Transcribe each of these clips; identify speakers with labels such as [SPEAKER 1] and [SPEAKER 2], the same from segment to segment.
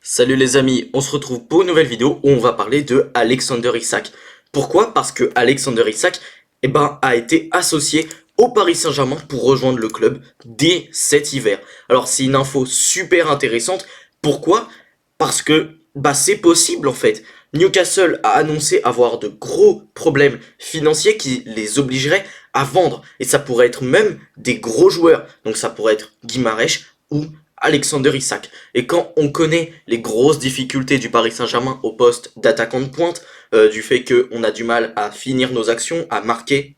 [SPEAKER 1] Salut les amis, on se retrouve pour une nouvelle vidéo où on va parler de Alexander Isak. Pourquoi? Parce que Alexander Isak a été associé au Paris Saint-Germain pour rejoindre le club dès cet hiver. Alors c'est une info super intéressante. Pourquoi? Parce que c'est possible en fait. Newcastle a annoncé avoir de gros problèmes financiers qui les obligeraient à vendre. Et ça pourrait être même des gros joueurs. Donc ça pourrait être Guimarães ou Alexander Isak. Et quand on connaît les grosses difficultés du Paris Saint-Germain au poste d'attaquant de pointe, du fait qu'on a du mal à finir nos actions, à marquer,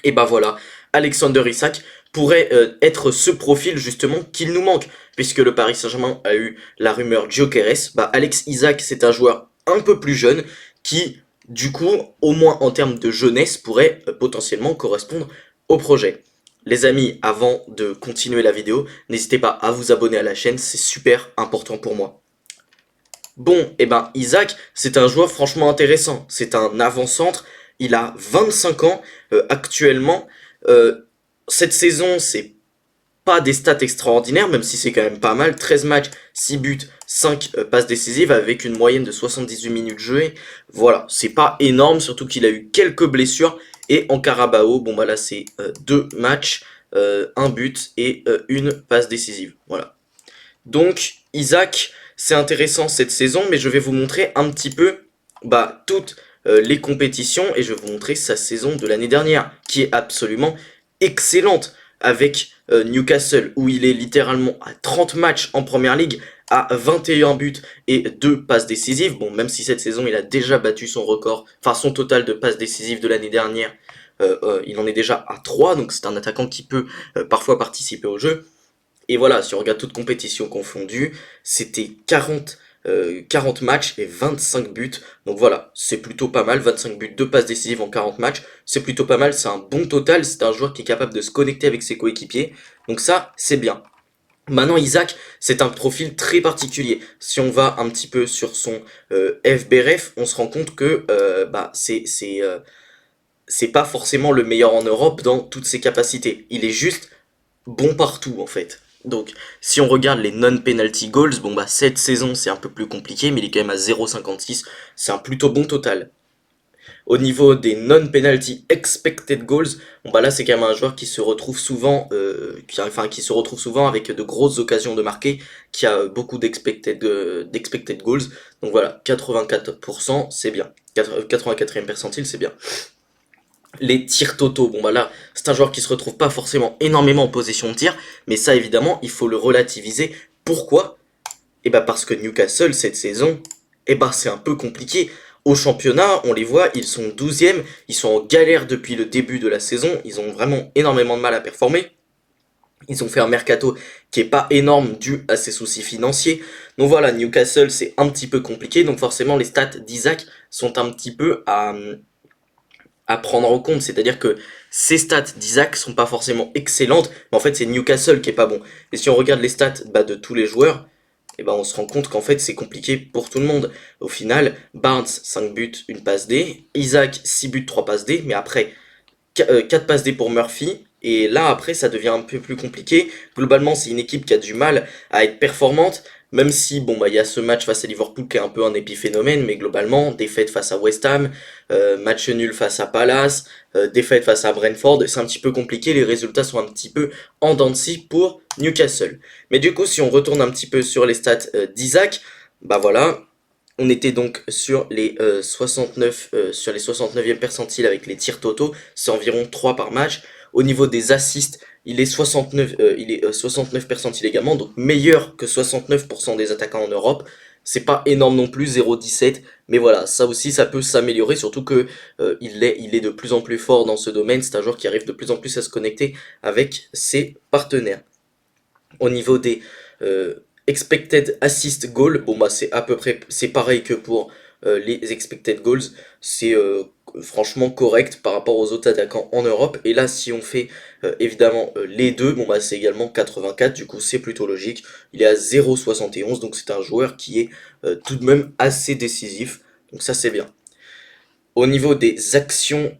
[SPEAKER 1] et voilà, Alexander Isak pourrait être ce profil justement qu'il nous manque, puisque le Paris Saint-Germain a eu la rumeur Gyökeres. Alex Isak, c'est un joueur un peu plus jeune qui, du coup, au moins en termes de jeunesse, pourrait potentiellement correspondre au projet. Les amis, avant de continuer la vidéo, n'hésitez pas à vous abonner à la chaîne, c'est super important pour moi. Bon, Isaac, c'est un joueur franchement intéressant. C'est un avant-centre. Il a 25 ans actuellement. Euh, cette saison, c'est pas des stats extraordinaires, même si c'est quand même pas mal. 13 matchs, 6 buts, 5 passes décisives avec une moyenne de 78 minutes jouées. Voilà, c'est pas énorme, surtout qu'il a eu quelques blessures. Et en Carabao, là c'est 2 matchs, 1 but et une passe décisive. Voilà. Donc, Isaac, c'est intéressant cette saison, mais je vais vous montrer un petit peu toutes les compétitions et je vais vous montrer sa saison de l'année dernière, qui est absolument excellente avec Newcastle, où il est littéralement à 30 matchs en première ligue, à 21 buts et 2 passes décisives. Bon, même si cette saison il a déjà battu son record, enfin son total de passes décisives de l'année dernière, il en est déjà à 3, donc c'est un attaquant qui peut parfois participer au jeu. Et voilà, si on regarde toutes compétitions confondues, c'était 40 matchs et 25 buts. Donc voilà, c'est plutôt pas mal. 25 buts, 2 passes décisives en 40 matchs. C'est plutôt pas mal, c'est un bon total. C'est un joueur qui est capable de se connecter avec ses coéquipiers. Donc ça, c'est bien. Maintenant, Isaac, c'est un profil très particulier. Si on va un petit peu sur son FBRF, on se rend compte que c'est pas forcément le meilleur en Europe dans toutes ses capacités. Il est juste bon partout en fait. Donc si on regarde les non-penalty goals, cette saison c'est un peu plus compliqué, mais il est quand même à 0,56, c'est un plutôt bon total. Au niveau des non-penalty expected goals, là c'est quand même un joueur qui se retrouve souvent, qui se retrouve souvent avec de grosses occasions de marquer, qui a beaucoup d'expected goals. Donc voilà, 84% c'est bien, 84e percentile c'est bien. Les tirs totaux, là, c'est un joueur qui se retrouve pas forcément énormément en possession de tir, mais ça évidemment, il faut le relativiser. Pourquoi? Parce que Newcastle, cette saison, c'est un peu compliqué. Au championnat, on les voit, ils sont 12e, ils sont en galère depuis le début de la saison, ils ont vraiment énormément de mal à performer. Ils ont fait un mercato qui est pas énorme dû à ses soucis financiers. Donc voilà, Newcastle, c'est un petit peu compliqué, donc forcément les stats d'Isaac sont un petit peu à prendre en compte, c'est-à-dire que ces stats d'Isaac sont pas forcément excellentes, mais en fait c'est Newcastle qui est pas bon. Et si on regarde les stats de tous les joueurs, on se rend compte qu'en fait c'est compliqué pour tout le monde. Au final, Barnes 5 buts, une passe D, Isaac 6 buts, 3 passes D, mais après 4 passes D pour Murphy, et là après ça devient un peu plus compliqué. Globalement c'est une équipe qui a du mal à être performante, même si il y a ce match face à Liverpool qui est un peu un épiphénomène, mais globalement défaite face à West Ham, match nul face à Palace, défaite face à Brentford, c'est un petit peu compliqué, les résultats sont un petit peu en dents de scie pour Newcastle. Mais du coup si on retourne un petit peu sur les stats d'Isaac, voilà, on était donc sur les 69e percentile avec les tirs totaux, c'est environ 3 par match. Au niveau des assists, il est 69 percentile également, donc meilleur que 69% des attaquants en Europe. C'est pas énorme non plus, 0,17, mais voilà, ça aussi ça peut s'améliorer, surtout que il est de plus en plus fort dans ce domaine, c'est un joueur qui arrive de plus en plus à se connecter avec ses partenaires. Au niveau des expected assist goal, c'est à peu près, c'est pareil que pour les expected goals, c'est franchement correct par rapport aux autres attaquants en Europe. Et là, si on fait évidemment les deux, c'est également 84, du coup c'est plutôt logique. Il est à 0,71, donc c'est un joueur qui est tout de même assez décisif, donc ça c'est bien. Au niveau des actions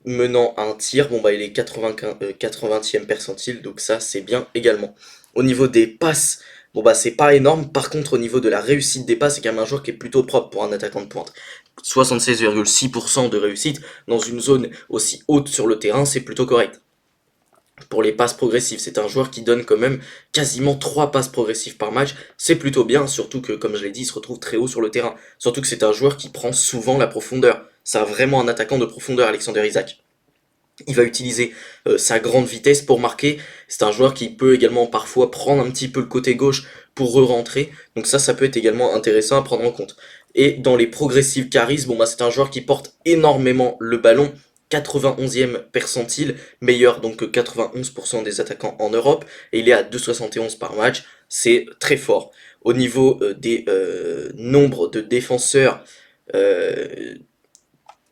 [SPEAKER 1] menant à un tir, il est 80e percentile, donc ça c'est bien également. Au niveau des passes Bon bah c'est pas énorme, par contre au niveau de la réussite des passes, c'est quand même un joueur qui est plutôt propre pour un attaquant de pointe. 76,6% de réussite dans une zone aussi haute sur le terrain, c'est plutôt correct. Pour les passes progressives, c'est un joueur qui donne quand même quasiment 3 passes progressives par match, c'est plutôt bien, surtout que comme je l'ai dit, il se retrouve très haut sur le terrain. Surtout que c'est un joueur qui prend souvent la profondeur. C'est vraiment un attaquant de profondeur, Alexander Isak. Il va utiliser sa grande vitesse pour marquer. C'est un joueur qui peut également parfois prendre un petit peu le côté gauche pour re-rentrer. Donc ça peut être également intéressant à prendre en compte. Et dans les progressives carries, bon bah c'est un joueur qui porte énormément le ballon. 91e percentile, meilleur donc que 91% des attaquants en Europe, et il est à 2,71 par match, c'est très fort. Au niveau des nombres de défenseurs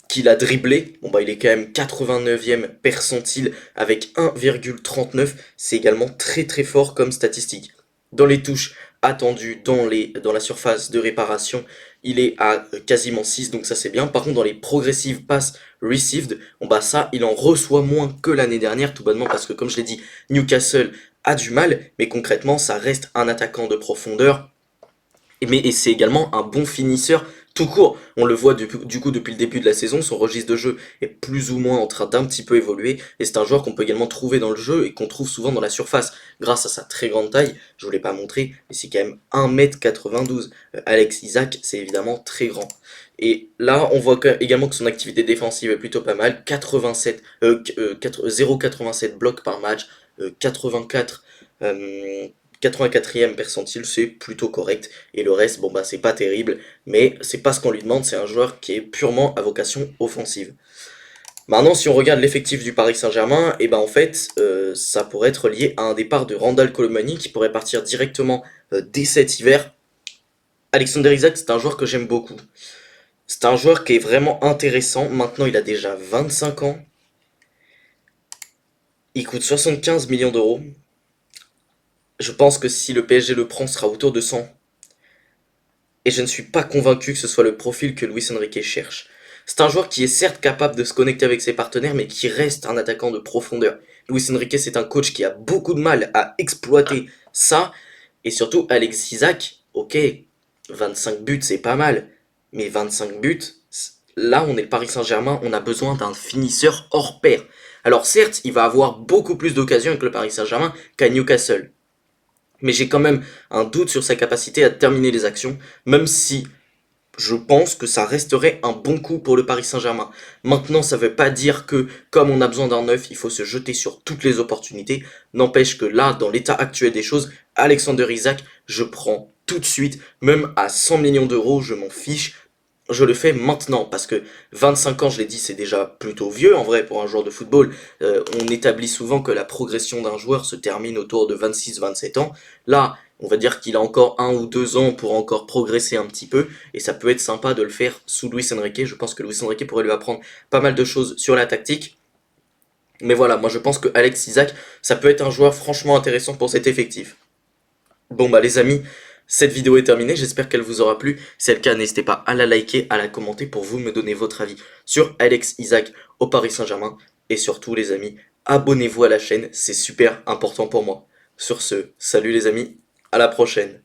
[SPEAKER 1] qu'il a dribblé, bon bah il est quand même 89e percentile avec 1,39, c'est également très très fort comme statistique. Dans les touches attendues dans la surface de réparation, il est à quasiment 6, donc ça c'est bien. Par contre dans les progressive passes received, bon bah ça il en reçoit moins que l'année dernière, tout bonnement parce que comme je l'ai dit, Newcastle a du mal, mais concrètement ça reste un attaquant de profondeur, et c'est également un bon finisseur tout court. On le voit du coup depuis le début de la saison, son registre de jeu est plus ou moins en train d'un petit peu évoluer, et c'est un joueur qu'on peut également trouver dans le jeu et qu'on trouve souvent dans la surface grâce à sa très grande taille. Je vous l'ai pas montré, mais c'est quand même 1,92 m. Alex Isak, c'est évidemment très grand. Et là, on voit également que son activité défensive est plutôt pas mal. 0,87 blocs par match, 84 84e percentile, c'est plutôt correct. Et le reste, bon bah c'est pas terrible, mais c'est pas ce qu'on lui demande, c'est un joueur qui est purement à vocation offensive. Maintenant, si on regarde l'effectif du Paris Saint-Germain, et ben en fait, ça pourrait être lié à un départ de Randal Colomani qui pourrait partir directement dès cet hiver. Alexander Isak, c'est un joueur que j'aime beaucoup. C'est un joueur qui est vraiment intéressant. Maintenant, il a déjà 25 ans. Il coûte 75 millions d'euros. Je pense que si le PSG le prend, ce sera autour de 100. Et je ne suis pas convaincu que ce soit le profil que Luis Enrique cherche. C'est un joueur qui est certes capable de se connecter avec ses partenaires, mais qui reste un attaquant de profondeur. Luis Enrique, c'est un coach qui a beaucoup de mal à exploiter ça. Et surtout, Alex Isak, ok, 25 buts, c'est pas mal. Mais 25 buts, là, on est le Paris Saint-Germain, on a besoin d'un finisseur hors pair. Alors certes, il va avoir beaucoup plus d'occasions avec le Paris Saint-Germain qu'à Newcastle, mais j'ai quand même un doute sur sa capacité à terminer les actions, même si je pense que ça resterait un bon coup pour le Paris Saint-Germain. Maintenant, ça ne veut pas dire que, comme on a besoin d'un neuf, il faut se jeter sur toutes les opportunités. N'empêche que là, dans l'état actuel des choses, Alexander Isak, je prends tout de suite, même à 100 millions d'euros, je m'en fiche. Je le fais maintenant parce que 25 ans, je l'ai dit, c'est déjà plutôt vieux en vrai pour un joueur de football. On établit souvent que la progression d'un joueur se termine autour de 26-27 ans. Là, on va dire qu'il a encore 1 ou 2 ans pour encore progresser un petit peu, et ça peut être sympa de le faire sous Luis Enrique. Je pense que Luis Enrique pourrait lui apprendre pas mal de choses sur la tactique. Mais voilà, moi je pense que Alex Isak, ça peut être un joueur franchement intéressant pour cet effectif. Bon bah les amis, cette vidéo est terminée, j'espère qu'elle vous aura plu. Si c'est le cas, n'hésitez pas à la liker, à la commenter pour vous me donner votre avis sur Alex Isak au Paris Saint-Germain. Et surtout les amis, abonnez-vous à la chaîne, c'est super important pour moi. Sur ce, salut les amis, à la prochaine.